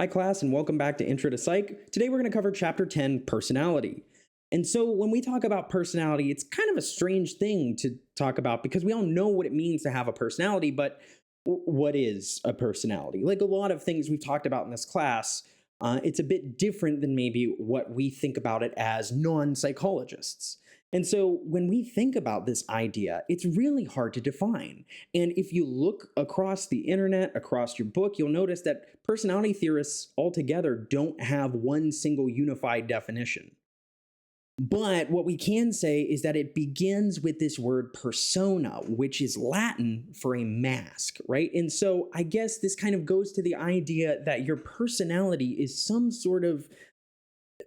Hi, class, and welcome back to Intro to Psych. Today we're going to cover Chapter 10, Personality. And so when we talk about personality, it's kind of a strange thing to talk about because we all know what it means to have a personality, but what is a personality? Like a lot of things we've talked about in this class, it's a bit different than maybe what we think about it as non-psychologists. And so when we think about this idea, it's really hard to define. And if you look across the internet, across your book, you'll notice that personality theorists altogether don't have one single unified definition. But what we can say is that it begins with this word persona, which is Latin for a mask, right? And so I guess this kind of goes to the idea that your personality is some sort of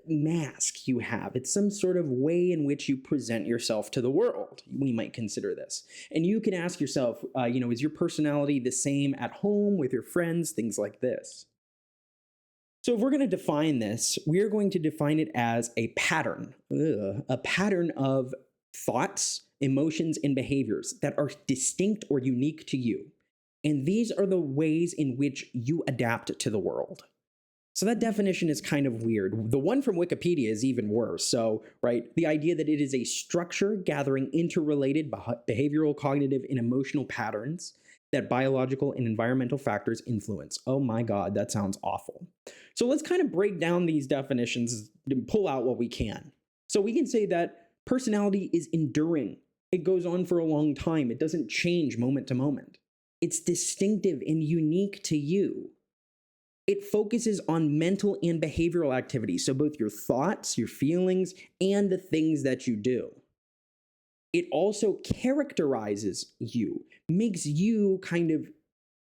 mask you have. It's some sort of way in which you present yourself to the world. We might consider this. And you can ask yourself, is your personality the same at home with your friends, things like this? So if we're going to define this, we're going to define it as a pattern of thoughts, emotions, and behaviors that are distinct or unique to you. And these are the ways in which you adapt to the world. So that definition is kind of weird. The one from Wikipedia is even worse. So, right, the idea that it is a structure gathering interrelated behavioral, cognitive, and emotional patterns that biological and environmental factors influence. Oh my God, that sounds awful. So let's kind of break down these definitions and pull out what we can. So we can say that personality is enduring. It goes on for a long time. It doesn't change moment to moment. It's distinctive and unique to you. It focuses on mental and behavioral activities, so both your thoughts, your feelings, and the things that you do. It also characterizes you, makes you kind of,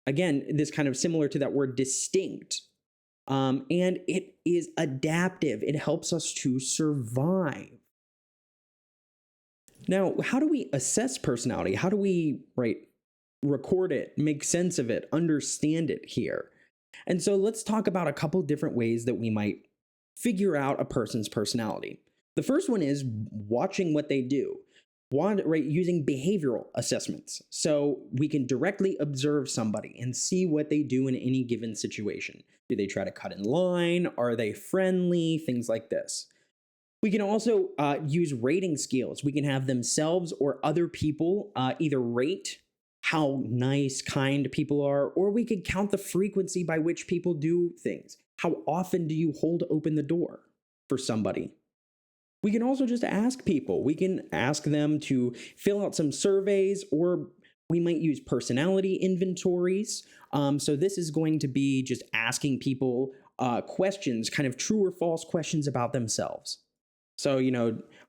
again, this kind of similar to that word distinct. And it is adaptive. It helps us to survive. Now, how do we assess personality? How do we, record it, make sense of it, understand it here? And so let's talk about a couple different ways that we might figure out a person's personality. The first one is watching what they do, using behavioral assessments. So we can directly observe somebody and see what they do in any given situation. Do they try to cut in line? Are they friendly? Things like this. We can also use rating scales. We can have themselves or other people either rate how nice, kind people are, or we could count the frequency by which people do things. How often do you hold open the door for somebody? We can also just ask people. We can ask them to fill out some surveys, or we might use personality inventories. So this is going to be just asking people questions, kind of true or false questions about themselves. So,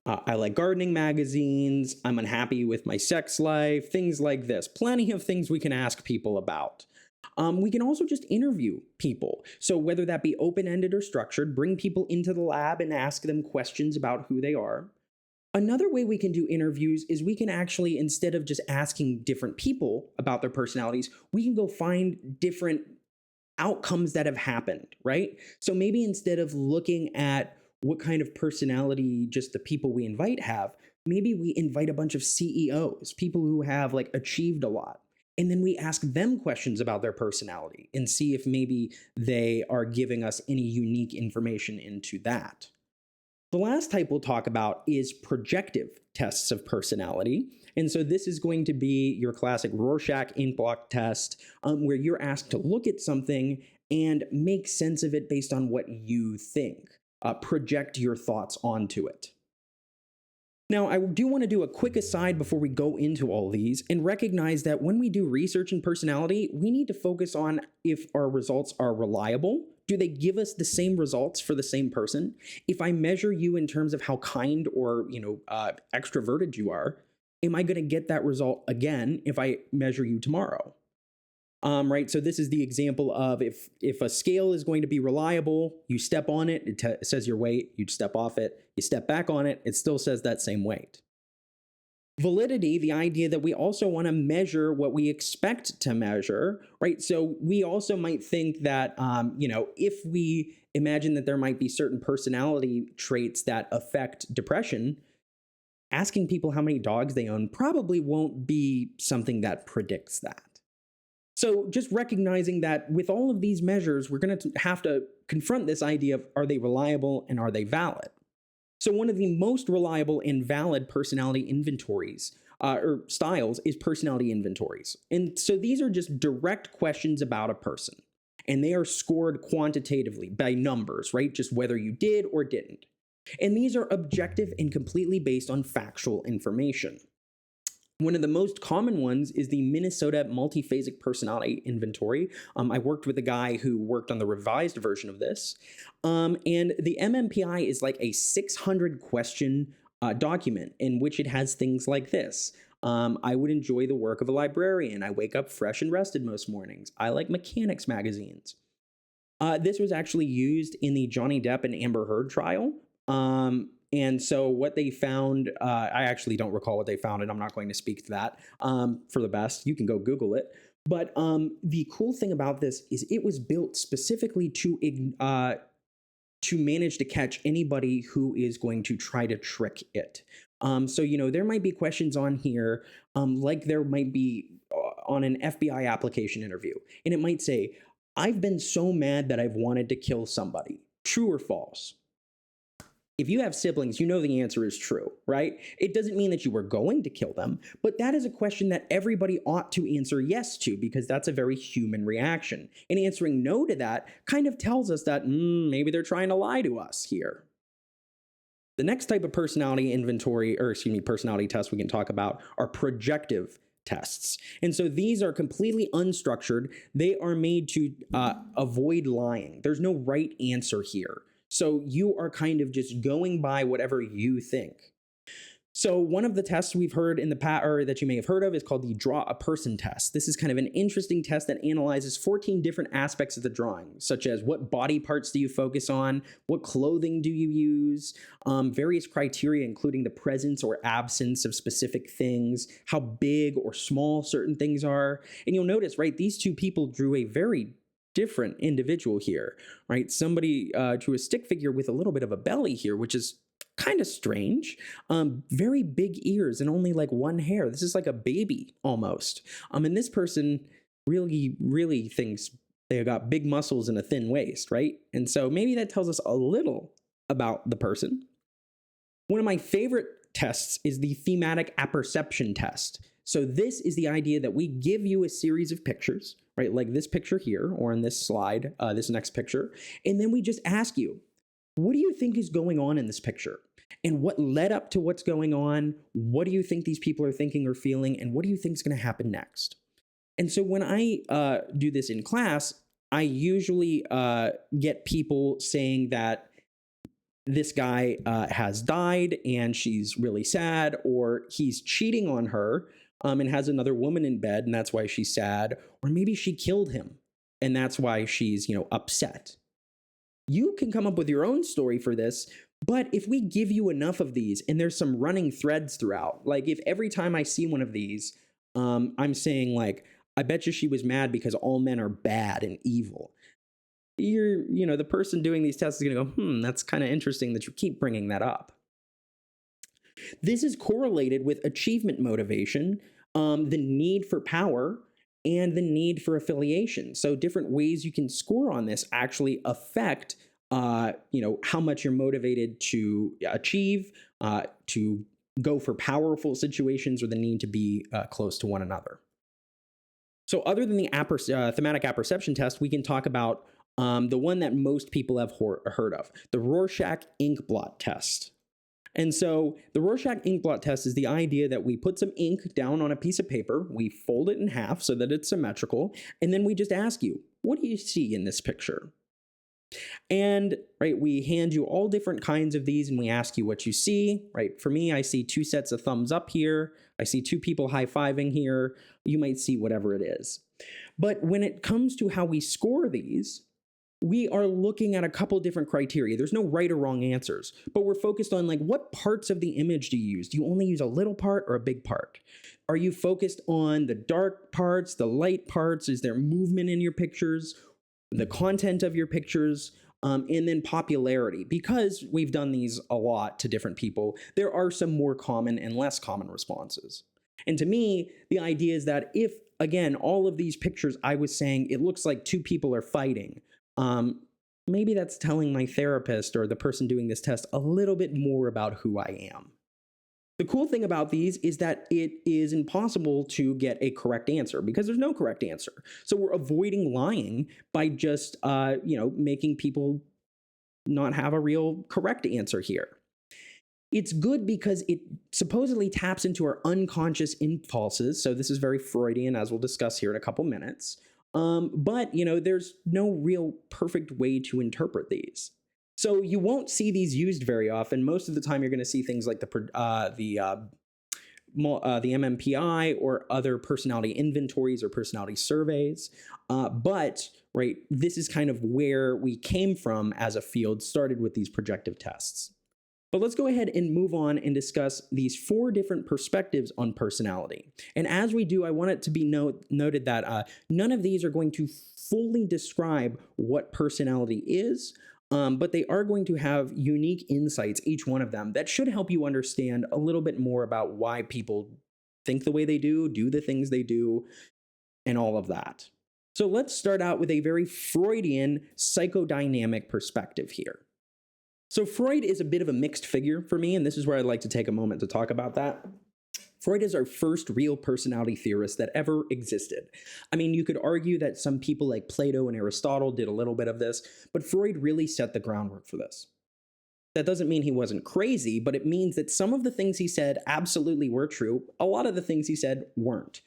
I like gardening magazines, I'm unhappy with my sex life, things like this. Plenty of things we can ask people about. We can also just interview people. So whether that be open-ended or structured, bring people into the lab and ask them questions about who they are. Another way we can do interviews is we can actually, instead of just asking different people about their personalities, we can go find different outcomes that have happened, right? So maybe instead of looking at what kind of personality just the people we invite have, maybe we invite a bunch of CEOs, people who have achieved a lot. And then we ask them questions about their personality and see if maybe they are giving us any unique information into that. The last type we'll talk about is projective tests of personality. And so this is going to be your classic Rorschach ink blot test, where you're asked to look at something and make sense of it based on what you think. Project your thoughts onto it. Now, I do want to do a quick aside before we go into all these and recognize that when we do research in personality, we need to focus on if our results are reliable. Do they give us the same results for the same person? If I measure you in terms of how kind or extroverted you are, am I going to get that result again if I measure you tomorrow? So this is the example of if a scale is going to be reliable, you step on it, it says your weight, you step off it, you step back on it, it still says that same weight. Validity, the idea that we also want to measure what we expect to measure, right? So we also might think that, if we imagine that there might be certain personality traits that affect depression, asking people how many dogs they own probably won't be something that predicts that. So just recognizing that with all of these measures, we're going to have to confront this idea of, are they reliable and are they valid? So one of the most reliable and valid personality inventories or styles is personality inventories. And so these are just direct questions about a person. And they are scored quantitatively by numbers, right? Just whether you did or didn't. And these are objective and completely based on factual information. One of the most common ones is the Minnesota Multiphasic Personality Inventory. I worked with a guy who worked on the revised version of this. And the MMPI is like a 600 question document in which it has things like this. I would enjoy the work of a librarian. I wake up fresh and rested most mornings. I like mechanics magazines. This was actually used in the Johnny Depp and Amber Heard trial. And so what they found, I actually don't recall what they found, and I'm not going to speak to that for the best. You can go Google it. But the cool thing about this is it was built specifically to manage to catch anybody who is going to try to trick it. So, there might be questions on here, like there might be on an FBI application interview, and it might say, I've been so mad that I've wanted to kill somebody. True or false? If you have siblings, you know the answer is true, right? It doesn't mean that you were going to kill them, but that is a question that everybody ought to answer yes to because that's a very human reaction. And answering no to that kind of tells us that maybe they're trying to lie to us here. The next type of personality personality test we can talk about are projective tests. And so these are completely unstructured. They are made to avoid lying. There's no right answer here. So you are kind of just going by whatever you think. So one of the tests we've heard in the past, or that you may have heard of, is called the Draw a Person test. This is kind of an interesting test that analyzes 14 different aspects of the drawing, such as what body parts do you focus on, what clothing do you use, various criteria including the presence or absence of specific things, how big or small certain things are. And you'll notice, right, these two people drew a very different individual here, right? Somebody drew a stick figure with a little bit of a belly here, which is kind of strange. Very big ears and only like one hair. This is like a baby almost. And this person really thinks they got big muscles and a thin waist, right? And so maybe that tells us a little about the person. One of my favorite tests is the thematic apperception test. So this is the idea that we give you a series of pictures, right? Like this picture here, or in this slide, this next picture. And then we just ask you, what do you think is going on in this picture? And what led up to what's going on? What do you think these people are thinking or feeling? And what do you think is going to happen next? And so when I do this in class, I usually get people saying that this guy has died and she's really sad, or he's cheating on her and has another woman in bed and that's why she's sad, or maybe she killed him and that's why she's, upset. You can come up with your own story for this, but if we give you enough of these and there's some running threads throughout, like if every time I see one of these, I'm saying like, I bet you she was mad because all men are bad and evil. The person doing these tests is going to go, that's kind of interesting that you keep bringing that up. This is correlated with achievement motivation, the need for power, and the need for affiliation. So different ways you can score on this actually affect, how much you're motivated to achieve, to go for powerful situations, or the need to be close to one another. So other than the thematic apperception test, we can talk about the one that most people have heard of, the Rorschach ink blot test. And so the Rorschach ink blot test is the idea that we put some ink down on a piece of paper, we fold it in half so that it's symmetrical, and then we just ask you, what do you see in this picture? And right, we hand you all different kinds of these and we ask you what you see, right? For me, I see two sets of thumbs up here. I see two people high-fiving here. You might see whatever it is. But when it comes to how we score these, we are looking at a couple different criteria. There's no right or wrong answers, but we're focused on like, what parts of the image do you use? Do you only use a little part or a big part? Are you focused on the dark parts, the light parts? Is there movement in your pictures? The content of your pictures? And then popularity. Because we've done these a lot to different people, there are some more common and less common responses. And to me, the idea is that if again, all of these pictures, I was saying it looks like two people are fighting. Maybe that's telling my therapist or the person doing this test a little bit more about who I am. The cool thing about these is that it is impossible to get a correct answer because there's no correct answer. So we're avoiding lying by just, making people not have a real correct answer here. It's good because it supposedly taps into our unconscious impulses. So this is very Freudian, as we'll discuss here in a couple minutes. But there's no real perfect way to interpret these. So you won't see these used very often. Most of the time, you're going to see things like the MMPI or other personality inventories or personality surveys. But this is kind of where we came from as a field, started with these projective tests. But let's go ahead and move on and discuss these 4 different perspectives on personality. And as we do, I want it to be noted that none of these are going to fully describe what personality is, but they are going to have unique insights, each one of them, that should help you understand a little bit more about why people think the way they do the things they do, and all of that. So let's start out with a very Freudian psychodynamic perspective here. So Freud is a bit of a mixed figure for me, and this is where I'd like to take a moment to talk about that. Freud is our first real personality theorist that ever existed. I mean, you could argue that some people like Plato and Aristotle did a little bit of this, but Freud really set the groundwork for this. That doesn't mean he wasn't crazy, but it means that some of the things he said absolutely were true. A lot of the things he said weren't.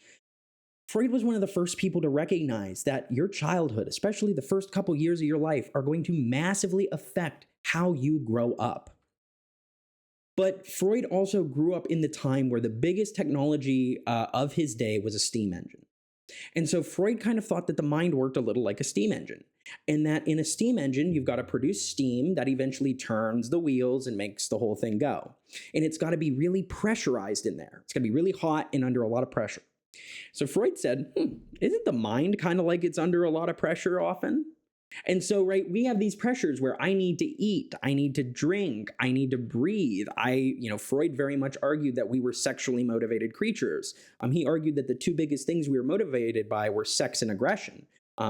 Freud was one of the first people to recognize that your childhood, especially the first couple years of your life, are going to massively affect how you grow up. But Freud also grew up in the time where the biggest technology of his day was a steam engine. And so Freud kind of thought that the mind worked a little like a steam engine, and that in a steam engine, you've got to produce steam that eventually turns the wheels and makes the whole thing go. And it's got to be really pressurized in there. It's got to be really hot and under a lot of pressure. So Freud said, isn't the mind kind of like it's under a lot of pressure often? And so, we have these pressures where I need to eat, I need to drink, I need to breathe. Freud very much argued that we were sexually motivated creatures. He argued that the 2 biggest things we were motivated by were sex and aggression.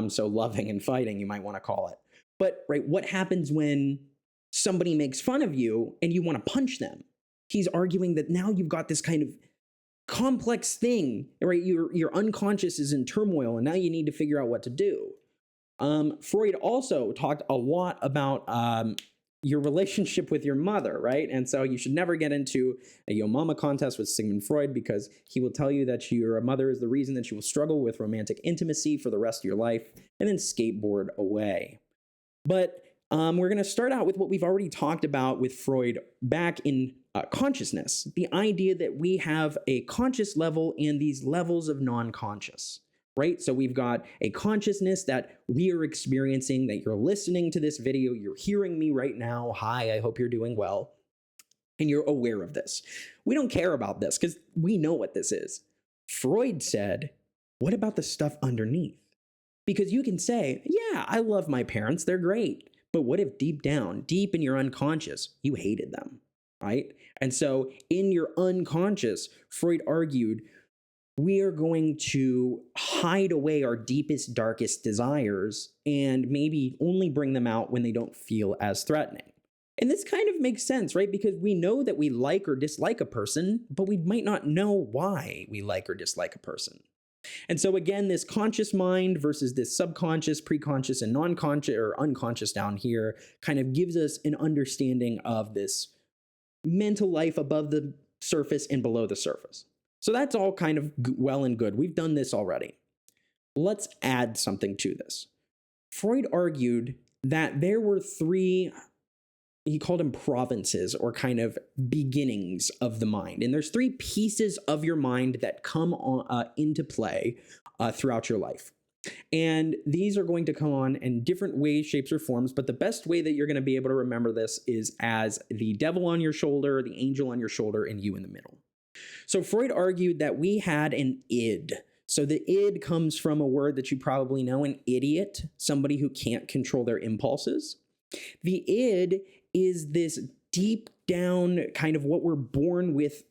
So loving and fighting, you might want to call it. But, what happens when somebody makes fun of you and you want to punch them? He's arguing that now you've got this kind of complex thing, Your unconscious is in turmoil and now you need to figure out what to do. Freud also talked a lot about your relationship with your mother, right? And so you should never get into a Yo Mama contest with Sigmund Freud, because he will tell you that your mother is the reason that you will struggle with romantic intimacy for the rest of your life and then skateboard away. But we're going to start out with what we've already talked about with Freud back in consciousness, the idea that we have a conscious level and these levels of non-conscious. Right? So we've got a consciousness that we are experiencing, that you're listening to this video, you're hearing me right now. Hi, I hope you're doing well. And you're aware of this. We don't care about this because we know what this is. Freud said, what about the stuff underneath? Because you can say, yeah, I love my parents, they're great. But what if deep down, deep in your unconscious, you hated them, right? And so in your unconscious, Freud argued, we are going to hide away our deepest, darkest desires and maybe only bring them out when they don't feel as threatening. And this kind of makes sense, right? Because we know that we like or dislike a person, but we might not know why we like or dislike a person. And so again, this conscious mind versus this subconscious, preconscious, and non-conscious or unconscious down here kind of gives us an understanding of this mental life above the surface and below the surface. So that's all kind of well and good. We've done this already. Let's add something to this. Freud argued that there were 3, he called them provinces or kind of beginnings of the mind. And there's 3 pieces of your mind that come into play throughout your life. And these are going to come on in different ways, shapes, or forms. But the best way that you're going to be able to remember this is as the devil on your shoulder, the angel on your shoulder, and you in the middle. So Freud argued that we had an id. So the id comes from a word that you probably know, an idiot, somebody who can't control their impulses. The id is this deep down kind of what we're born with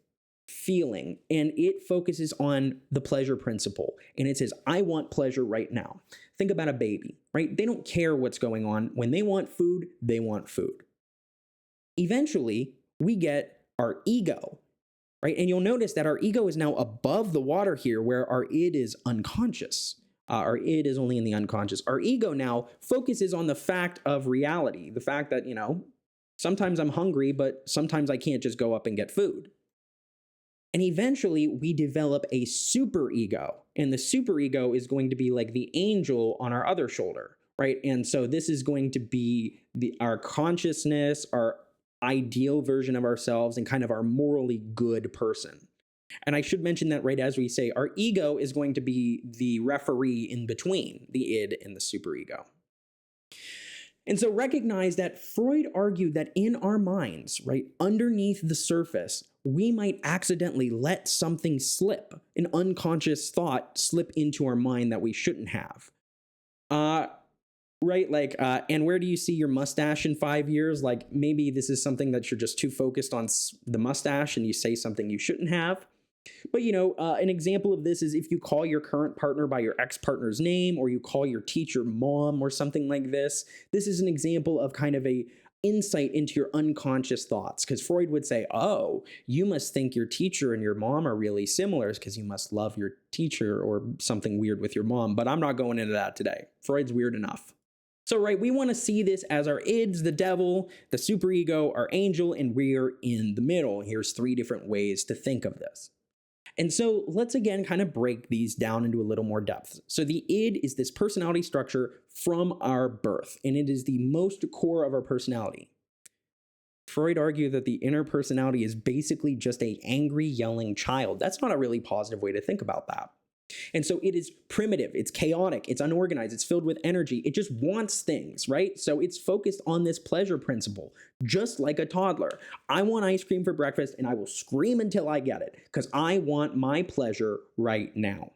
feeling, and it focuses on the pleasure principle. And it says, I want pleasure right now. Think about a baby, right? They don't care what's going on. When they want food, they want food. Eventually, we get our ego, right? And you'll notice that our ego is now above the water here, where our id is unconscious. Our id is only in the unconscious. Our ego now focuses on the fact of reality, the fact that, sometimes I'm hungry, but sometimes I can't just go up and get food. And eventually we develop a superego, and the superego is going to be like the angel on our other shoulder, right? And so this is going to be our consciousness, our ideal version of ourselves, and kind of our morally good person. And I should mention that right as we say, our ego is going to be the referee in between the id and the superego. And so recognize that Freud argued that in our minds, right, underneath the surface, we might accidentally let something slip, an unconscious thought slip into our mind that we shouldn't have. Right? Like, and where do you see your mustache in 5 years? Like, maybe this is something that you're just too focused on the mustache and you say something you shouldn't have. But, an example of this is if you call your current partner by your ex-partner's name, or you call your teacher mom or something like this. This is an example of kind of a insight into your unconscious thoughts, because Freud would say, oh, you must think your teacher and your mom are really similar because you must love your teacher, or something weird with your mom. But I'm not going into that today. Freud's weird enough. So, right, we want to see this as our ids, the devil, the superego, our angel, and we're in the middle. Here's 3 different ways to think of this. And so let's again kind of break these down into a little more depth. So the id is this personality structure from our birth, and it is the most core of our personality. Freud argued that the inner personality is basically just an angry, yelling child. That's not a really positive way to think about that. And so it is primitive, it's chaotic, it's unorganized, it's filled with energy. It just wants things, right? So it's focused on this pleasure principle, just like a toddler. I want ice cream for breakfast, and I will scream until I get it because I want my pleasure right now.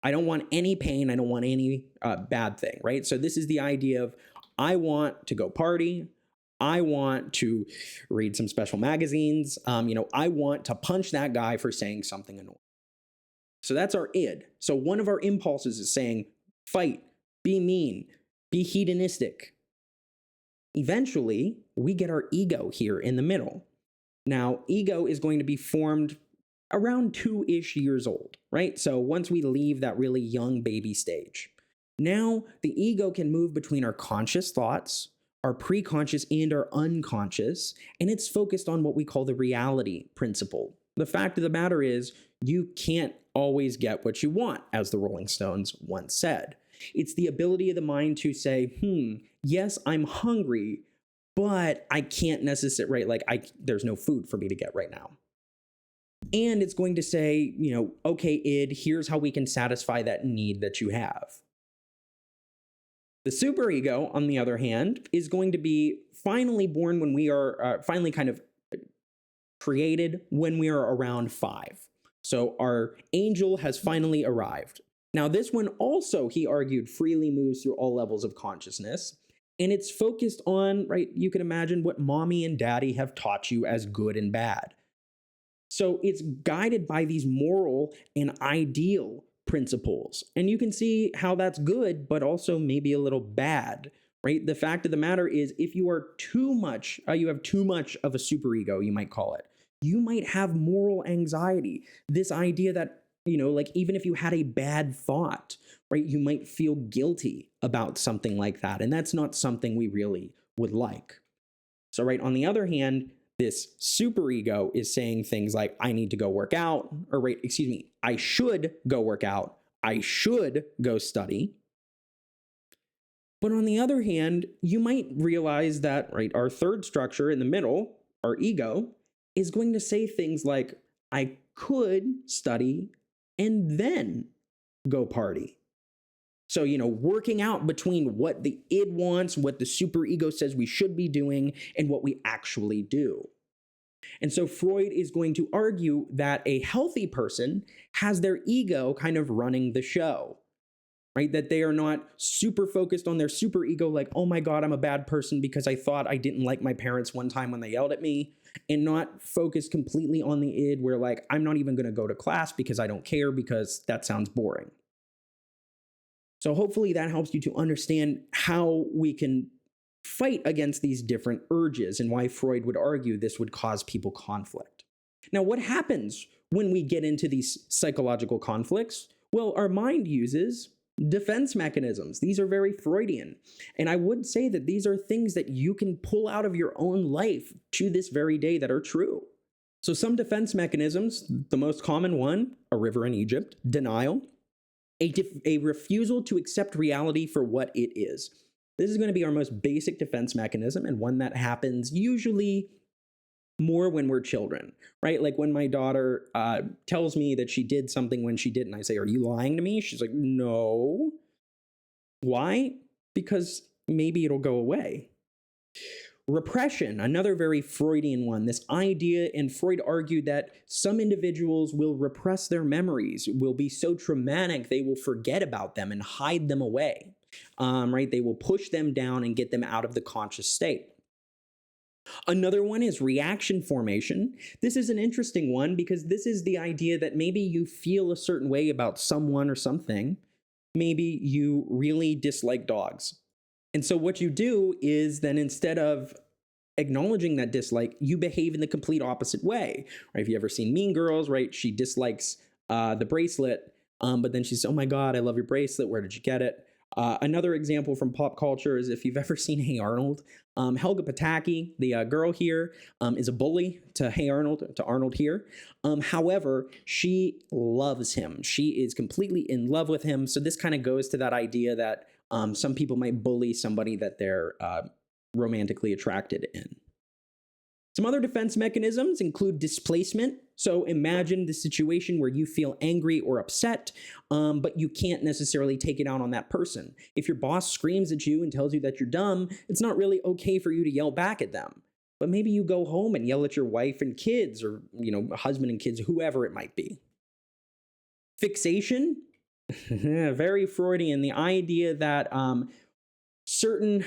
I don't want any pain. I don't want any bad thing, right? So this is the idea of I want to go party. I want to read some special magazines. I want to punch that guy for saying something annoying. So that's our id. So one of our impulses is saying, fight, be mean, be hedonistic. Eventually, we get our ego here in the middle. Now, ego is going to be formed around 2-ish years old, right? So once we leave that really young baby stage, now the ego can move between our conscious thoughts, our preconscious, and our unconscious, and it's focused on what we call the reality principle. The fact of the matter is, you can't always get what you want, as the Rolling Stones once said. It's the ability of the mind to say, yes, I'm hungry, but I can't necessarily, right? There's no food for me to get right now. And it's going to say, okay, id, here's how we can satisfy that need that you have. The superego, on the other hand, is going to be finally born when we are finally kind of created when we are around 5. So our angel has finally arrived. Now, this one also, he argued, freely moves through all levels of consciousness. And it's focused on, right, you can imagine what mommy and daddy have taught you as good and bad. So it's guided by these moral and ideal principles. And you can see how that's good, but also maybe a little bad, right? The fact of the matter is, if you are too much, you have too much of a superego, you might call it, you might have moral anxiety. This idea that, even if you had a bad thought, right, you might feel guilty about something like that. And that's not something we really would like. So, right, on the other hand, this superego is saying things like, I need to go work out, or I should go work out. I should go study. But on the other hand, you might realize that, right, our third structure in the middle, our ego, is going to say things like, I could study and then go party. So, working out between what the id wants, what the superego says we should be doing, and what we actually do. And so Freud is going to argue that a healthy person has their ego kind of running the show, right? That they are not super focused on their super ego, like, oh my God, I'm a bad person because I thought I didn't like my parents one time when they yelled at me, and not focused completely on the id where, like, I'm not even going to go to class because I don't care because that sounds boring. So hopefully that helps you to understand how we can fight against these different urges and why Freud would argue this would cause people conflict. Now, what happens when we get into these psychological conflicts? Well, our mind uses defense mechanisms. These are very Freudian. And I would say that these are things that you can pull out of your own life to this very day that are true. So some defense mechanisms, the most common one, a river in Egypt, denial, a refusal to accept reality for what it is. This is going to be our most basic defense mechanism, and one that happens usually more when we're children, right? Like when my daughter tells me that she did something when she didn't, I say, "Are you lying to me?" She's like, "No." Why? Because maybe it'll go away. Repression, another very Freudian one. This idea, and Freud argued that some individuals will repress their memories, will be so traumatic they will forget about them and hide them away, right? They will push them down and get them out of the conscious state. Another one is reaction formation. This is an interesting one because this is the idea that maybe you feel a certain way about someone or something. Maybe you really dislike dogs. And so what you do is then, instead of acknowledging that dislike, you behave in the complete opposite way. Right? If you ever seen Mean Girls, right? She dislikes the bracelet, but then she says, "Oh my God, I love your bracelet. Where did you get it?" Another example from pop culture is if you've ever seen Hey Arnold. Helga Pataki, the girl here, is a bully to Hey Arnold, to Arnold here. However, she loves him. She is completely in love with him. So this kind of goes to that idea that some people might bully somebody that they're romantically attracted in. Some other defense mechanisms include displacement. So imagine the situation where you feel angry or upset, but you can't necessarily take it out on that person. If your boss screams at you and tells you that you're dumb, it's not really okay for you to yell back at them. But maybe you go home and yell at your wife and kids, or husband and kids, whoever it might be. Fixation, very Freudian. The idea that certain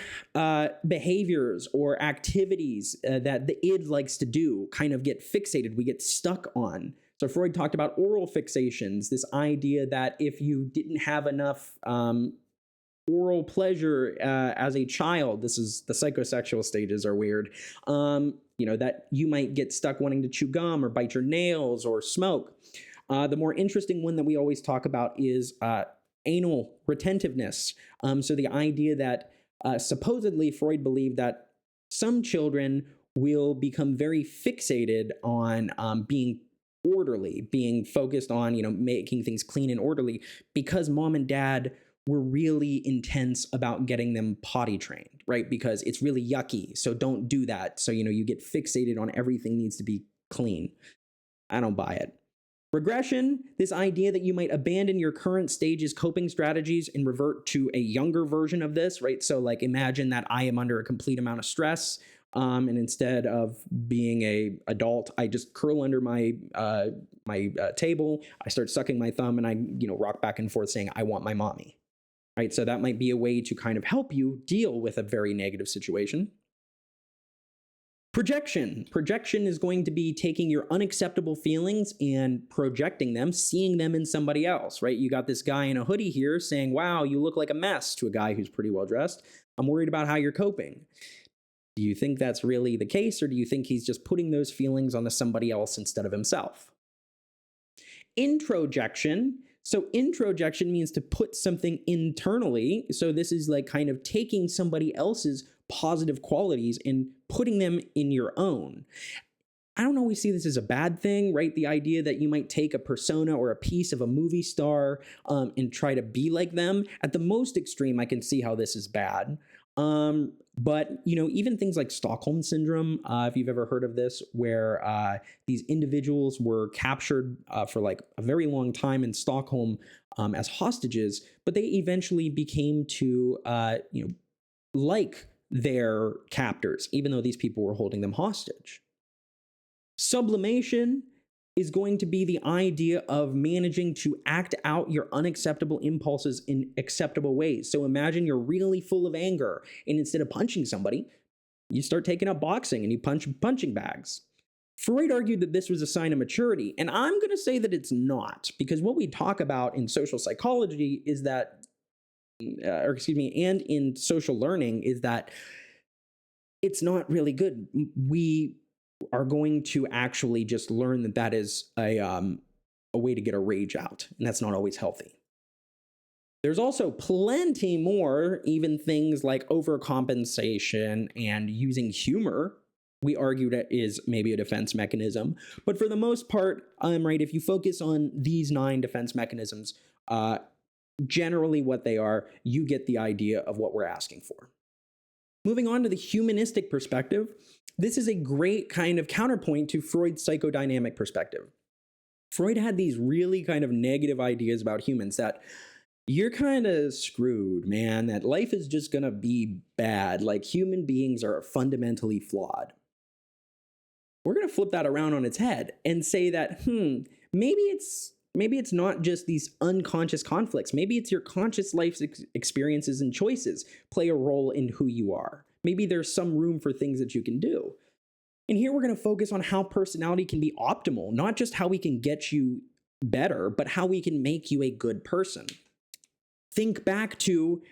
behaviors or activities that the id likes to do kind of get fixated, we get stuck on. So Freud talked about oral fixations, this idea that if you didn't have enough oral pleasure as a child, this is the psychosexual stages are weird, that you might get stuck wanting to chew gum or bite your nails or smoke. The more interesting one that we always talk about is anal retentiveness. So the idea that supposedly Freud believed that some children will become very fixated on being orderly, being focused on, making things clean and orderly, because mom and dad were really intense about getting them potty trained, right? Because it's really yucky, so don't do that. So, you get fixated on everything needs to be clean. I don't buy it. Regression, this idea that you might abandon your current stage's coping strategies and revert to a younger version of this, right? So like imagine that I am under a complete amount of stress, and instead of being a adult, I just curl under my table, I start sucking my thumb, and I rock back and forth saying, "I want my mommy." Right? So that might be a way to kind of help you deal with a very negative situation. Projection. Projection is going to be taking your unacceptable feelings and projecting them, seeing them in somebody else, right? You got this guy in a hoodie here saying, "Wow, you look like a mess," to a guy who's pretty well dressed. "I'm worried about how you're coping." Do you think that's really the case, or do you think he's just putting those feelings onto somebody else instead of himself? Introjection. So introjection means to put something internally. So this is like kind of taking somebody else's positive qualities and putting them in your own. I don't always see this as a bad thing, right? The idea that you might take a persona or a piece of a movie star and try to be like them. At the most extreme, I can see how this is bad. But, even things like Stockholm Syndrome, if you've ever heard of this, where these individuals were captured for like a very long time in Stockholm as hostages, but they eventually became to, like their captors, even though these people were holding them hostage. Sublimation, is going to be the idea of managing to act out your unacceptable impulses in acceptable ways. So imagine you're really full of anger, and instead of punching somebody, you start taking up boxing and you punch punching bags. Freud argued that this was a sign of maturity, and I'm going to say that it's not, because what we talk about in social psychology is that, and in social learning is that it's not really good. We are going to actually just learn that that is a way to get a rage out, and that's not always healthy. There's also plenty more, even things like overcompensation and using humor. We argue that is maybe a defense mechanism, but for the most part, right, if you focus on these 9 defense mechanisms, generally what they are, you get the idea of what we're asking for. Moving on to the humanistic perspective, this is a great kind of counterpoint to Freud's psychodynamic perspective. Freud had these really kind of negative ideas about humans, that you're kind of screwed, man, that life is just going to be bad, like human beings are fundamentally flawed. We're going to flip that around on its head and say that, maybe it's not just these unconscious conflicts. Maybe it's your conscious life experiences and choices play a role in who you are. Maybe there's some room for things that you can do. And here we're going to focus on how personality can be optimal, not just how we can get you better, but how we can make you a good person. Think back to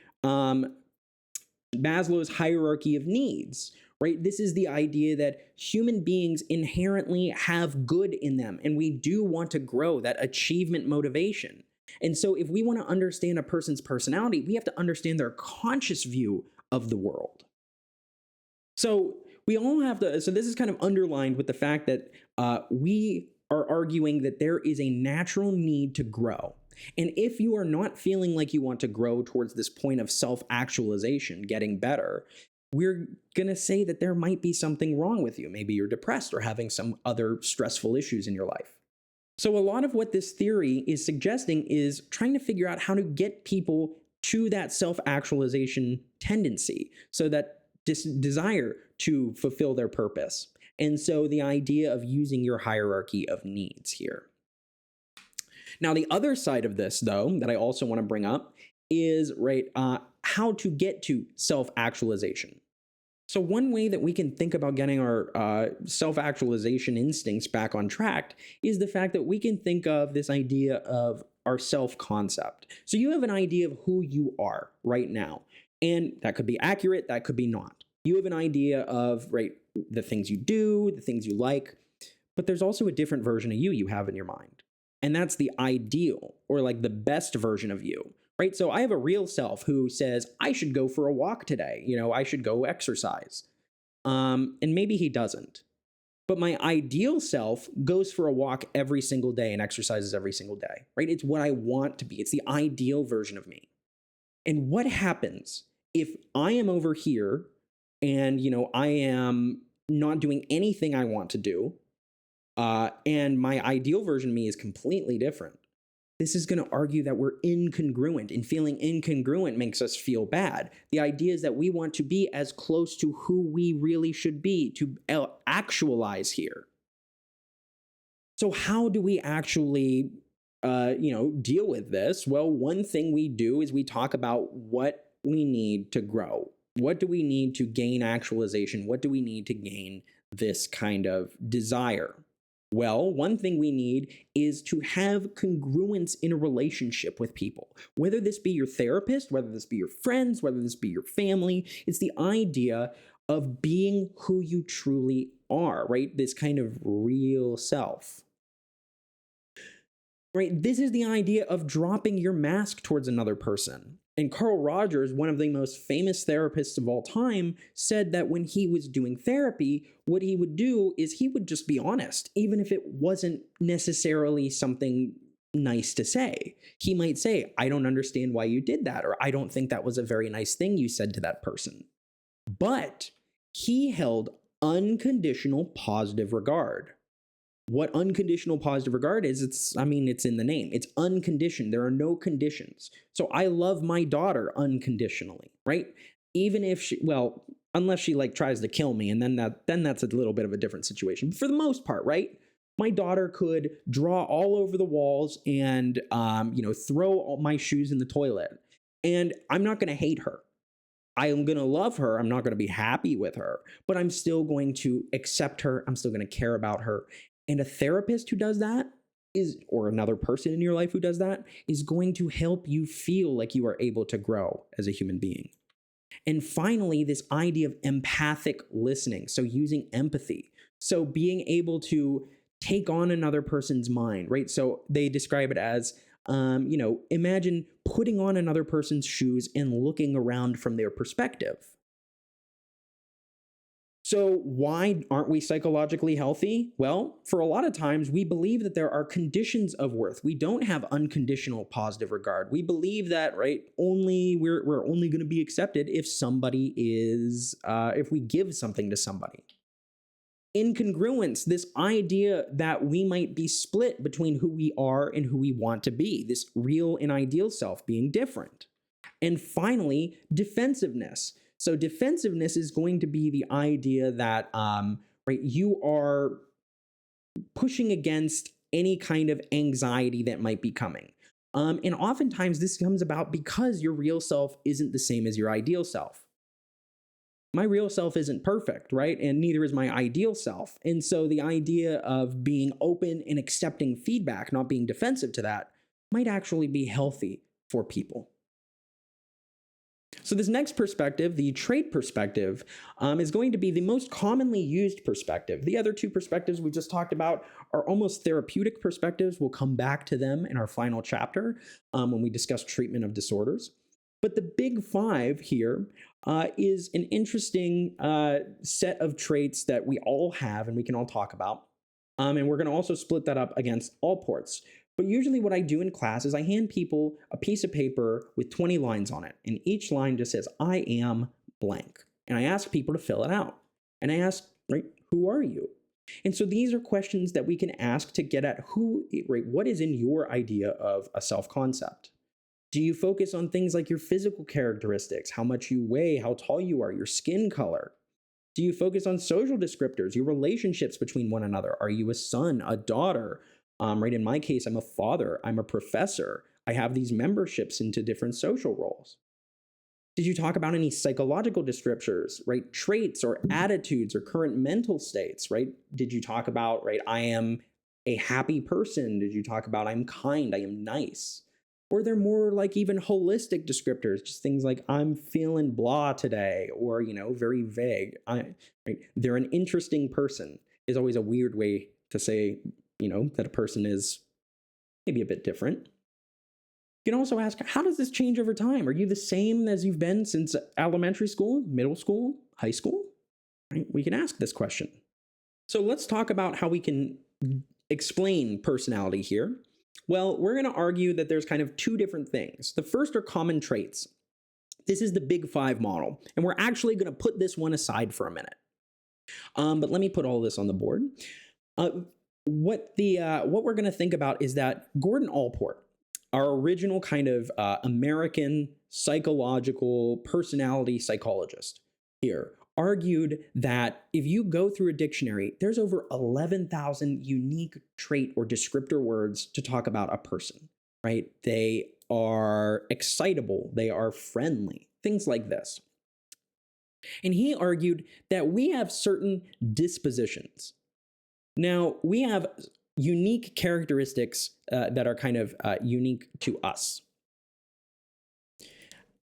Maslow's hierarchy of needs, right? This is the idea that human beings inherently have good in them, and we do want to grow, that achievement motivation. And so if we want to understand a person's personality, we have to understand their conscious view of the world. So we all have to, so this is kind of underlined with the fact that we are arguing that there is a natural need to grow. And if you are not feeling like you want to grow towards this point of self-actualization, getting better, we're going to say that there might be something wrong with you. Maybe you're depressed or having some other stressful issues in your life. So a lot of what this theory is suggesting is trying to figure out how to get people to that self-actualization tendency, so that desire to fulfill their purpose. And so the idea of using your hierarchy of needs here. Now, the other side of this, though, that I also want to bring up is, right, how to get to self-actualization. So one way that we can think about getting our self-actualization instincts back on track is the fact that we can think of this idea of our self-concept. So you have an idea of who you are right now, and that could be accurate, that could be not. You have an idea of, right, the things you do, the things you like, but there's also a different version of you have in your mind. And that's the ideal, or like the best version of you, right? So I have a real self who says, I should go for a walk today. I should go exercise. And maybe he doesn't. But my ideal self goes for a walk every single day and exercises every single day, right? It's what I want to be. It's the ideal version of me. And what happens if I am over here and, I am not doing anything I want to do, and my ideal version of me is completely different? This is going to argue that we're incongruent, and feeling incongruent makes us feel bad. The idea is that we want to be as close to who we really should be, to actualize here. So how do we actually, deal with this? Well, one thing we do is we talk about what we need to grow. What do we need to gain actualization? What do we need to gain this kind of desire? Well, one thing we need is to have congruence in a relationship with people, whether this be your therapist, whether this be your friends, whether this be your family. It's the idea of being who you truly are, right? This kind of real self. Right? This is the idea of dropping your mask towards another person. And Carl Rogers, one of the most famous therapists of all time, said that when he was doing therapy, what he would do is he would just be honest, even if it wasn't necessarily something nice to say. He might say, I don't understand why you did that, or I don't think that was a very nice thing you said to that person. But he held unconditional positive regard. What unconditional positive regard is, it's in the name. It's unconditioned. There are no conditions. So I love my daughter unconditionally, right? Even if unless she tries to kill me, and then that's a little bit of a different situation. But for the most part, right? My daughter could draw all over the walls and, throw all my shoes in the toilet. And I'm not going to hate her. I am going to love her. I'm not going to be happy with her, but I'm still going to accept her. I'm still going to care about her. And a therapist who does that or another person in your life who does that, is going to help you feel like you are able to grow as a human being. And finally, this idea of empathic listening. So using empathy. So being able to take on another person's mind, right? So they describe it as, imagine putting on another person's shoes and looking around from their perspective. So why aren't we psychologically healthy? Well, for a lot of times we believe that there are conditions of worth. We don't have unconditional positive regard. We believe that, right, we're only going to be accepted if somebody is, if we give something to somebody. Incongruence, this idea that we might be split between who we are and who we want to be, this real and ideal self being different. And finally, defensiveness. So defensiveness is going to be the idea that you are pushing against any kind of anxiety that might be coming. And oftentimes this comes about because your real self isn't the same as your ideal self. My real self isn't perfect, right? And neither is my ideal self. And so the idea of being open and accepting feedback, not being defensive to that, might actually be healthy for people. So this next perspective, the trait perspective, is going to be the most commonly used perspective. The other two perspectives we just talked about are almost therapeutic perspectives. We'll come back to them in our final chapter when we discuss treatment of disorders. But the big five here is an interesting set of traits that we all have and we can all talk about. And we're going to also split that up against Allport's. But usually what I do in class is I hand people a piece of paper with 20 lines on it. And each line just says, I am blank. And I ask people to fill it out. And I ask, right, who are you? And so these are questions that we can ask to get at what is in your idea of a self-concept? Do you focus on things like your physical characteristics, how much you weigh, how tall you are, your skin color? Do you focus on social descriptors, your relationships between one another? Are you a son, a daughter? Right, in my case, I'm a father, I'm a professor. I have these memberships into different social roles. Did you talk about any psychological descriptors, right? Traits or attitudes or current mental states, right? Did you talk about, right, I am a happy person? Did you talk about I'm kind, I am nice? Or they're more like even holistic descriptors, just things like I'm feeling blah today, or, very vague. Right? They're an interesting person is always a weird way to say, that a person is maybe a bit different. You can also ask, how does this change over time? Are you the same as you've been since elementary school, middle school, high school? Right? We can ask this question. So let's talk about how we can explain personality here. Well, we're going to argue that there's kind of two different things. The first are common traits. This is the Big Five model, and we're actually going to put this one aside for a minute. But let me put all this on the board. What we're going to think about is that Gordon Allport, our original kind of American psychological personality psychologist here, argued that if you go through a dictionary, there's over 11,000 unique trait or descriptor words to talk about a person, right? They are excitable, they are friendly, things like this. And he argued that we have certain dispositions. Now, we have unique characteristics that are kind of unique to us.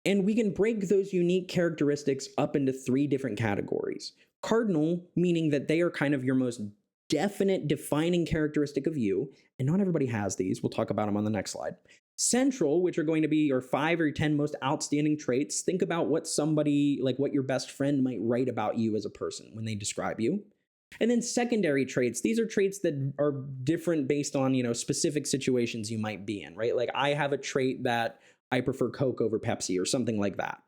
And we can break those unique characteristics up into three different categories. Cardinal, meaning that they are kind of your most definite defining characteristic of you, and not everybody has these. We'll talk about them on the next slide. Central, which are going to be your 5 or 10 most outstanding traits. Think about what what your best friend might write about you as a person when they describe you. And then secondary traits, these are traits that are different based on, specific situations you might be in, right? Like I have a trait that I prefer Coke over Pepsi or something like that.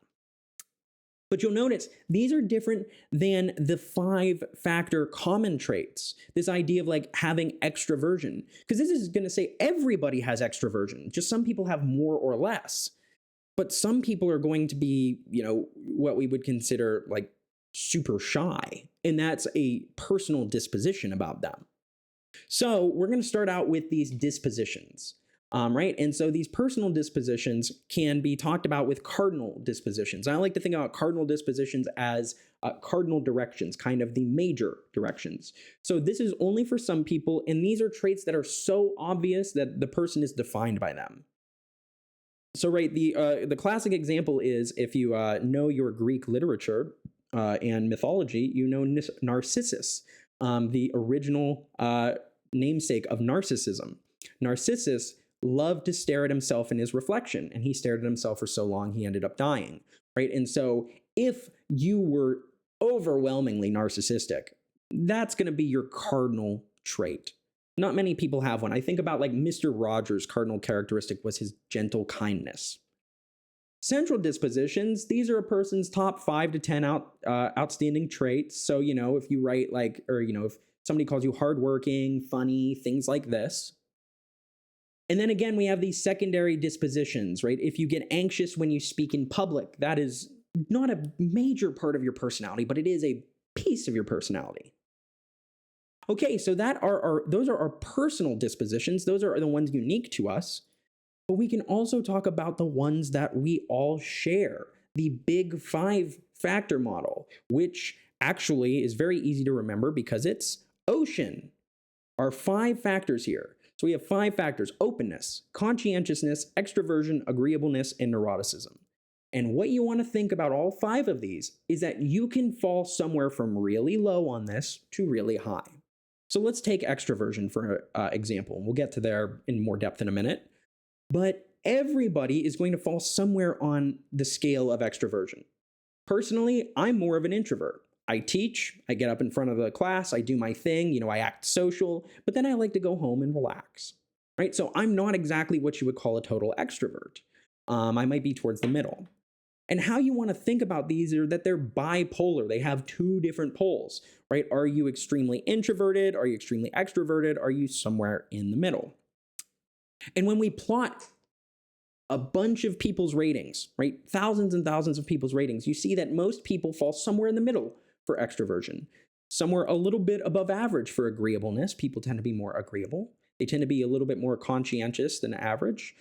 But you'll notice these are different than the 5-factor common traits. This idea of like having extroversion, because this is going to say everybody has extroversion, just some people have more or less. But some people are going to be, what we would consider like super shy. And that's a personal disposition about them. So we're going to start out with these dispositions. Right. And so these personal dispositions can be talked about with cardinal dispositions. I like to think about cardinal dispositions as cardinal directions, kind of the major directions. So this is only for some people, and these are traits that are so obvious that the person is defined by them. So, right, the classic example is if you know your Greek literature and mythology, you know Narcissus, the original namesake of narcissism. Narcissus loved to stare at himself in his reflection, and he stared at himself for so long he ended up dying, right? And so if you were overwhelmingly narcissistic, that's going to be your cardinal trait. Not many people have one. I think about like Mr. Rogers' cardinal characteristic was his gentle kindness. Central dispositions, these are a person's top 5 to 10 outstanding traits. So, if you write like, or, if somebody calls you hardworking, funny, things like this. And then again, we have these secondary dispositions, right? If you get anxious when you speak in public, that is not a major part of your personality, but it is a piece of your personality. Okay, so those are our personal dispositions. Those are the ones unique to us. But we can also talk about the ones that we all share, the Big 5 factor model, which actually is very easy to remember because it's ocean. Our 5 factors here. So we have 5 factors: openness, conscientiousness, extroversion, agreeableness, and neuroticism. And what you want to think about all 5 of these is that you can fall somewhere from really low on this to really high. So let's take extroversion for example, and we'll get to there in more depth in a minute. But everybody is going to fall somewhere on the scale of extroversion. Personally, I'm more of an introvert. I teach, I get up in front of the class, I do my thing, I act social, but then I like to go home and relax, right? So I'm not exactly what you would call a total extrovert. I might be towards the middle. And how you want to think about these are that they're bipolar. They have 2 different poles, right? Are you extremely introverted? Are you extremely extroverted? Are you somewhere in the middle? And when we plot a bunch of people's ratings, right? Thousands and thousands of people's ratings, you see that most people fall somewhere in the middle for extroversion. Somewhere a little bit above average for agreeableness. People tend to be more agreeable. They tend to be a little bit more conscientious than average.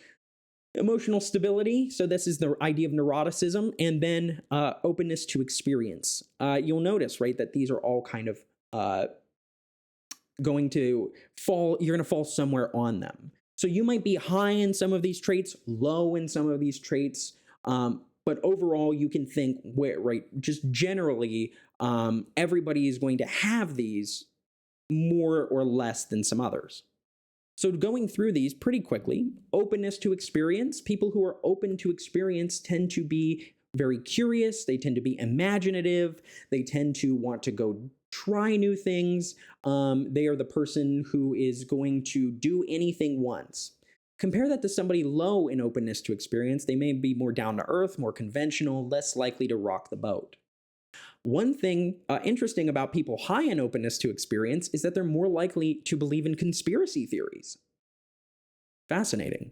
Emotional stability, so this is the idea of neuroticism, and then openness to experience. You'll notice, right, that these are all kind of going to fall, you're going to fall somewhere on them. So you might be high in some of these traits, low in some of these traits, but overall you can think, right, just generally, everybody is going to have these more or less than some others. So going through these pretty quickly: openness to experience. People who are open to experience tend to be very curious. They tend to be imaginative. They tend to want to go try new things. They are the person who is going to do anything once. Compare that to somebody low in openness to experience. They may be more down to earth, more conventional, less likely to rock the boat. One thing interesting about people high in openness to experience is that they're more likely to believe in conspiracy theories. Fascinating.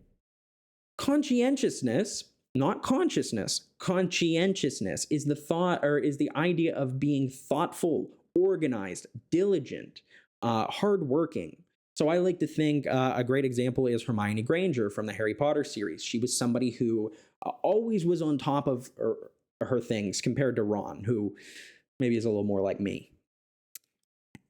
Conscientiousness, not consciousness. Conscientiousness is the thought, or is the idea of being thoughtful, organized, diligent, hardworking. So I like to think a great example is Hermione Granger from the Harry Potter series. She was somebody who always was on top of her things compared to Ron, who maybe is a little more like me.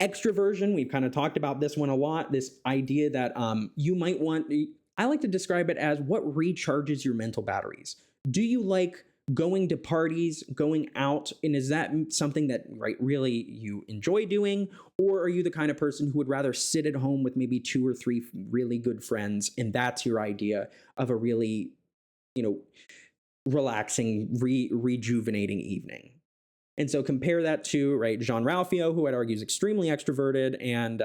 Extroversion, we've kind of talked about this one a lot, this idea that you might want, I like to describe it as what recharges your mental batteries. Do you like going to parties, going out, and is that something that really you enjoy doing? Or are you the kind of person who would rather sit at home with maybe 2 or 3 really good friends, and that's your idea of a really, relaxing, rejuvenating evening? And so compare that to, Jean-Ralphio, who I'd argue is extremely extroverted, and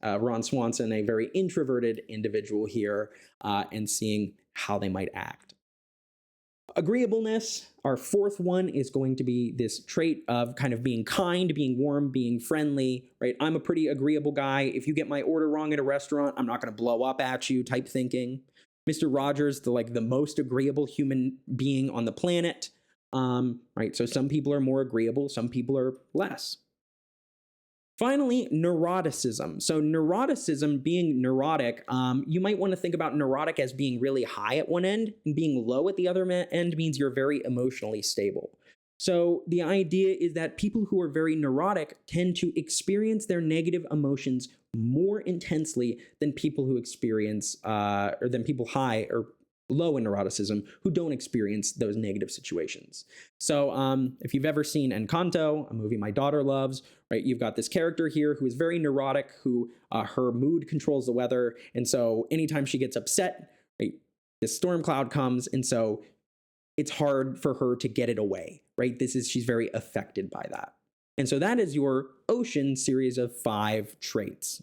Ron Swanson, a very introverted individual here, and seeing how they might act. Agreeableness, our 4th one, is going to be this trait of kind of being kind, being warm, being friendly, right? I'm a pretty agreeable guy. If you get my order wrong at a restaurant, I'm not going to blow up at you type thinking. Mr. Rogers, the most agreeable human being on the planet. Right? So some people are more agreeable, some people are less. Finally, neuroticism. So neuroticism, being neurotic, you might want to think about neurotic as being really high at one end, and being low at the other end means you're very emotionally stable. So the idea is that people who are very neurotic tend to experience their negative emotions more intensely than people who experience, or than people high or low in neuroticism who don't experience those negative situations. So if you've ever seen Encanto, a movie my daughter loves, right, you've got this character here who is very neurotic, who her mood controls the weather. And so anytime she gets upset, right, this storm cloud comes. And so it's hard for her to get it away, right? She's very affected by that. And so that is your Ocean series of 5 traits.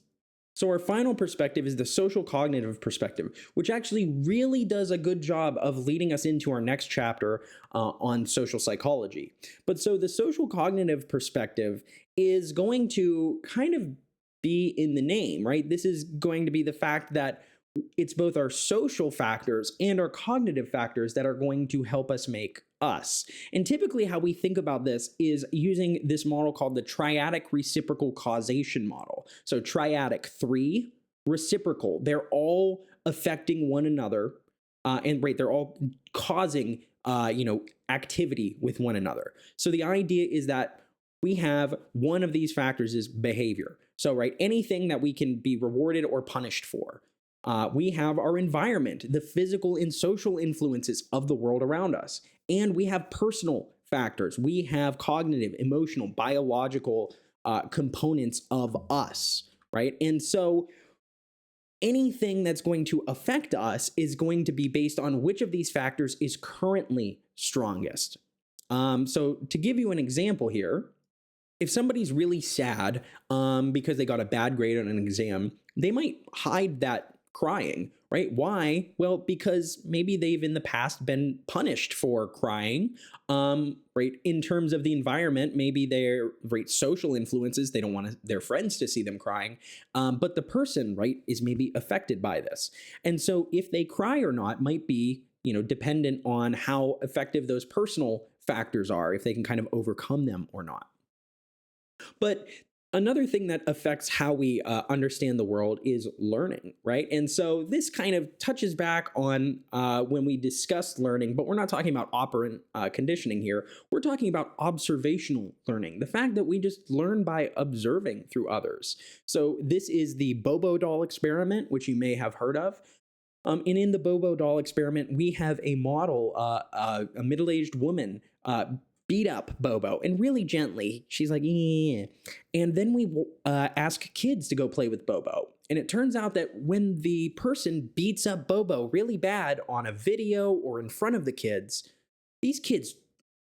So our final perspective is the social cognitive perspective, which actually really does a good job of leading us into our next chapter on social psychology. But so the social cognitive perspective is going to kind of be in the name, right? This is going to be the fact that it's both our social factors and our cognitive factors that are going to help us make us. And typically how we think about this is using this model called the triadic reciprocal causation model. So triadic, 3, reciprocal, they're all affecting one another, and right, they're all causing activity with one another. So the idea is that we have one of these factors is behavior. So right, anything that we can be rewarded or punished for. We have our environment, the physical and social influences of the world around us. And we have personal factors. We have cognitive, emotional, biological components of us, right? And so anything that's going to affect us is going to be based on which of these factors is currently strongest. So to give you an example here, if somebody's really sad because they got a bad grade on an exam, they might hide that crying, right? Why? Well, because maybe they've in the past been punished for crying, right? In terms of the environment, maybe they're right social influences. They don't want their friends to see them crying, but the person, right, is maybe affected by this. And so if they cry or not might be, dependent on how effective those personal factors are, if they can kind of overcome them or not. But another thing that affects how we understand the world is learning, right? And so this kind of touches back on when we discussed learning, but we're not talking about operant conditioning here. We're talking about observational learning, the fact that we just learn by observing through others. So this is the Bobo doll experiment, which you may have heard of. And in the Bobo doll experiment, we have a model, a middle-aged woman, beat up Bobo, and really gently. She's like, yeah. And then we ask kids to go play with Bobo. And it turns out that when the person beats up Bobo really bad on a video or in front of the kids, these kids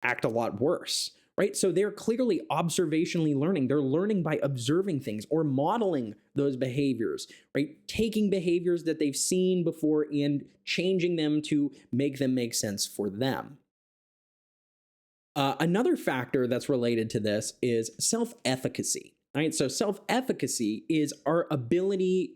act a lot worse, right? So they're clearly observationally learning. They're learning by observing things or modeling those behaviors, right? Taking behaviors that they've seen before and changing them to make them make sense for them. Another factor that's related to this is self-efficacy, right? So self-efficacy is our ability,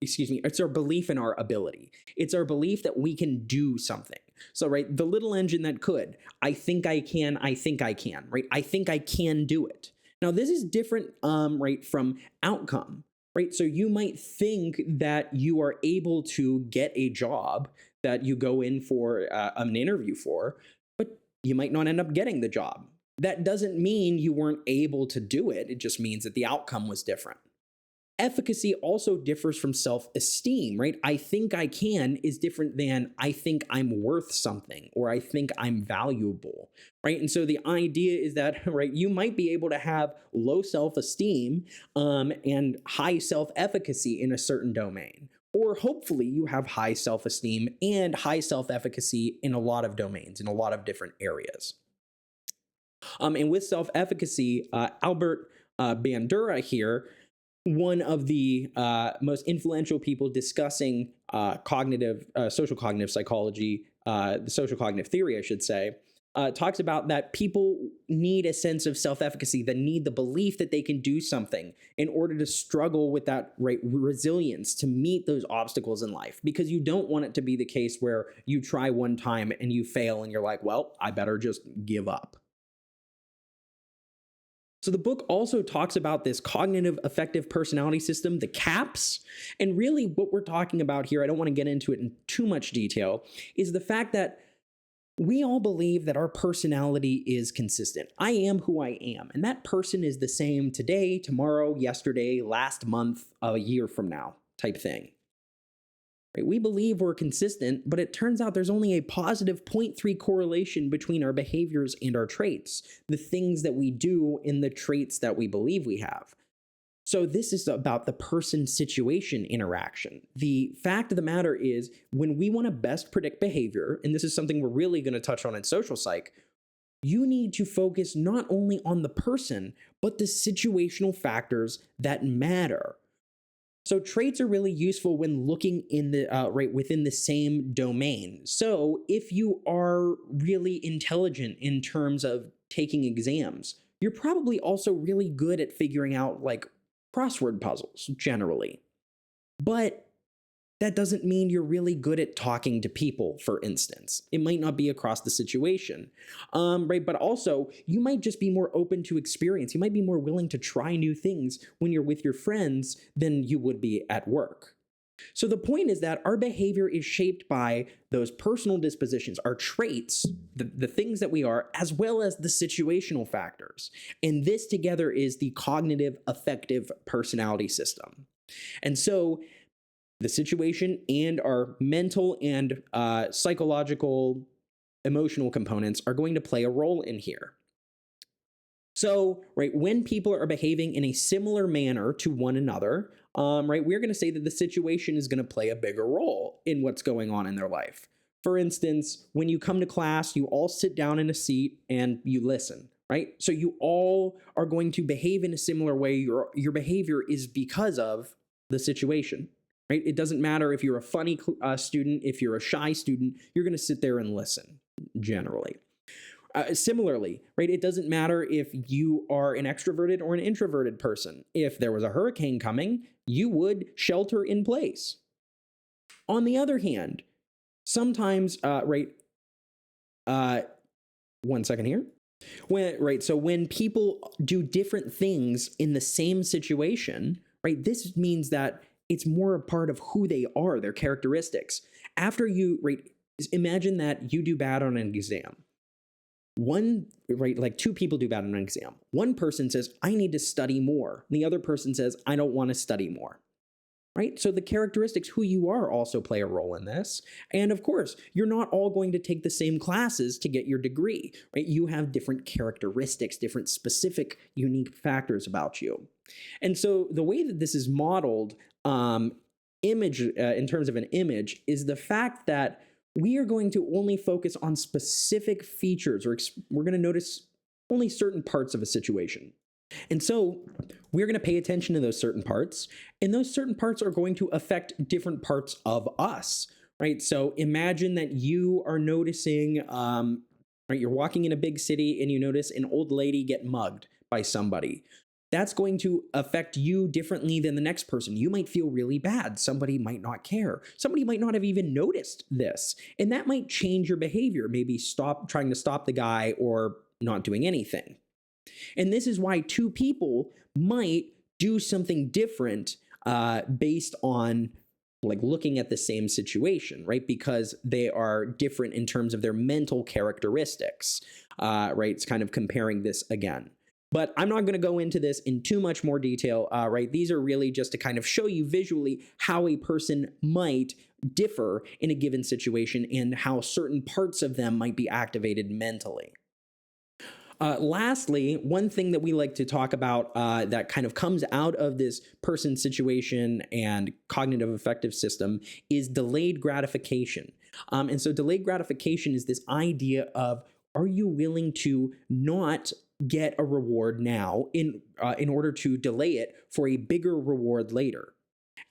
it's our belief in our ability. It's our belief that we can do something. So, right, the little engine that could, I think I can, right? I think I can do it. Now, this is different, right, from outcome, right? So you might think that you are able to get a job that you go in for an interview for, but you might not end up getting the job. That doesn't mean you weren't able to do it. It just means that the outcome was different. Efficacy also differs from self-esteem, right? I think I can is different than I think I'm worth something or I think I'm valuable, right? And so the idea is that, right, you might be able to have low self-esteem and high self-efficacy in a certain domain. Or hopefully you have high self-esteem and high self-efficacy in a lot of domains, in a lot of different areas. And with self-efficacy, Albert Bandura here, one of the most influential people discussing social cognitive psychology, the social cognitive theory, I should say, talks about that people need a sense of self-efficacy, that need the belief that they can do something in order to struggle with that resilience to meet those obstacles in life, because you don't want it to be the case where you try one time and you fail and you're like, well, I better just give up. So the book also talks about this cognitive affective personality system, the CAPS. And really what we're talking about here, I don't want to get into it in too much detail, is the fact that we all believe that our personality is consistent. I am who I am, and that person is the same today, tomorrow, yesterday, last month, a year from now, type thing. Right? We believe we're consistent, but it turns out there's only a positive 0.3 correlation between our behaviors and our traits, the things that we do and the traits that we believe we have. So this is about the person-situation interaction. The fact of the matter is, when we want to best predict behavior, and this is something we're really going to touch on in social psych, you need to focus not only on the person, but the situational factors that matter. So traits are really useful when looking in the right within the same domain. So if you are really intelligent in terms of taking exams, you're probably also really good at figuring out like crossword puzzles generally. But that doesn't mean you're really good at talking to people, for instance. It might not be across the situation, right? But also, you might just be more open to experience. You might be more willing to try new things when you're with your friends than you would be at work. So the point is that our behavior is shaped by those personal dispositions, our traits, the things that we are, as well as the situational factors. And this together is the cognitive affective personality system. And so the situation and our mental and psychological, emotional components are going to play a role in here. So, right, when people are behaving in a similar manner to one another, right, we're going to say that the situation is going to play a bigger role in what's going on in their life. For instance, when you come to class, you all sit down in a seat and you listen, right? So you all are going to behave in a similar way. Your behavior is because of the situation. Right? It doesn't matter if you're a funny student, if you're a shy student, you're going to sit there and listen, generally. Similarly, right? It doesn't matter if you are an extroverted or an introverted person. If there was a hurricane coming, you would shelter in place. On the other hand, sometimes, right? One second here. So when people do different things in the same situation, right? This means that it's more a part of who they are, their characteristics. After you, right, imagine that you do bad on an exam. Like two people do bad on an exam. One person says, I need to study more. And the other person says, I don't want to study more. Right? So the characteristics, who you are, also play a role in this. And of course, you're not all going to take the same classes to get your degree, right? You have different characteristics, different specific, unique factors about you. And so the way that this is modeled, in terms of an image, is the fact that we are going to only focus on specific features, or we're going to notice only certain parts of a situation. And so we're going to pay attention to those certain parts, and those certain parts are going to affect different parts of us, right? So imagine that you are noticing, right, you're walking in a big city and you notice an old lady get mugged by somebody. That's going to affect you differently than the next person. You might feel really bad. Somebody might not care. Somebody might not have even noticed this. And that might change your behavior, maybe trying to stop the guy or not doing anything. And this is why two people might do something different based on like looking at the same situation, right? Because they are different in terms of their mental characteristics, right? It's kind of comparing this again. But I'm not going to go into this in too much more detail, right? These are really just to kind of show you visually how a person might differ in a given situation and how certain parts of them might be activated mentally. Lastly, one thing that we like to talk about that kind of comes out of this person situation and cognitive affective system is delayed gratification. And so delayed gratification is this idea of, are you willing to not get a reward now in order to delay it for a bigger reward later?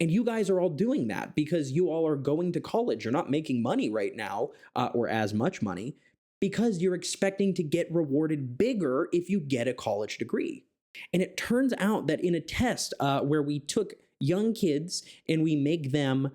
And you guys are all doing that because you all are going to college. You're not making money right now or as much money, because you're expecting to get rewarded bigger if you get a college degree. And it turns out that in a test where we took young kids and we make them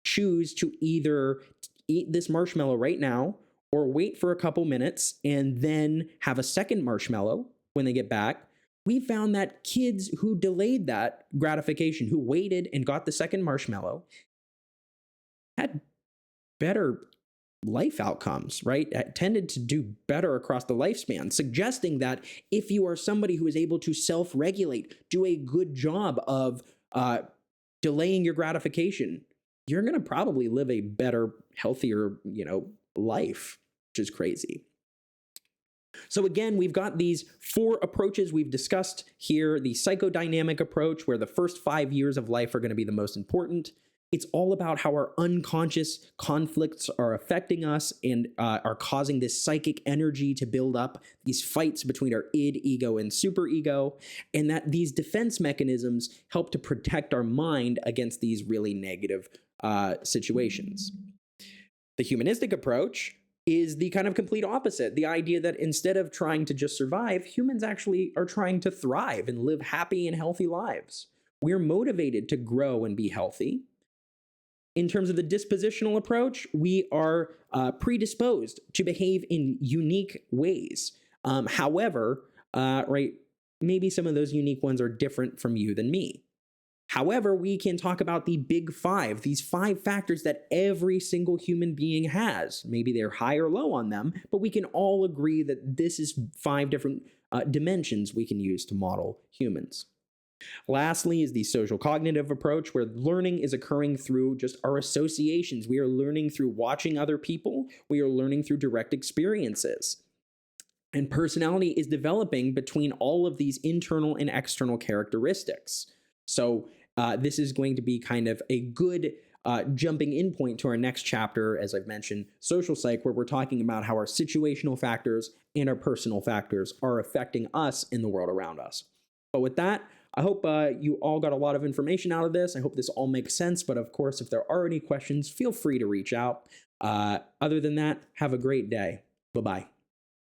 choose to either eat this marshmallow right now or wait for a couple minutes and then have a second marshmallow when they get back, we found that kids who delayed that gratification, who waited and got the second marshmallow, had better life outcomes, right? Tended to do better across the lifespan, suggesting that if you are somebody who is able to self-regulate, do a good job of delaying your gratification, you're going to probably live a better, healthier, life, which is crazy. So again, we've got these 4 approaches we've discussed here. The psychodynamic approach, where the first 5 years of life are going to be the most important. It's all about how our unconscious conflicts are affecting us and are causing this psychic energy to build up, these fights between our id, ego, and superego, and that these defense mechanisms help to protect our mind against these really negative situations. The humanistic approach is the kind of complete opposite. The idea that instead of trying to just survive, humans actually are trying to thrive and live happy and healthy lives. We're motivated to grow and be healthy. In terms of the dispositional approach, we are predisposed to behave in unique ways. However, maybe some of those unique ones are different from you than me. However, we can talk about the big 5, these 5 factors that every single human being has. Maybe they're high or low on them, but we can all agree that this is 5 different dimensions we can use to model humans. Lastly is the social cognitive approach, where learning is occurring through just our associations. We are learning through watching other people. We are learning through direct experiences. And personality is developing between all of these internal and external characteristics. So this is going to be kind of a good jumping in point to our next chapter, as I've mentioned, social psych, where we're talking about how our situational factors and our personal factors are affecting us in the world around us. But with that, I hope you all got a lot of information out of this. I hope this all makes sense. But of course, if there are any questions, feel free to reach out. Other than that, have a great day. Bye-bye.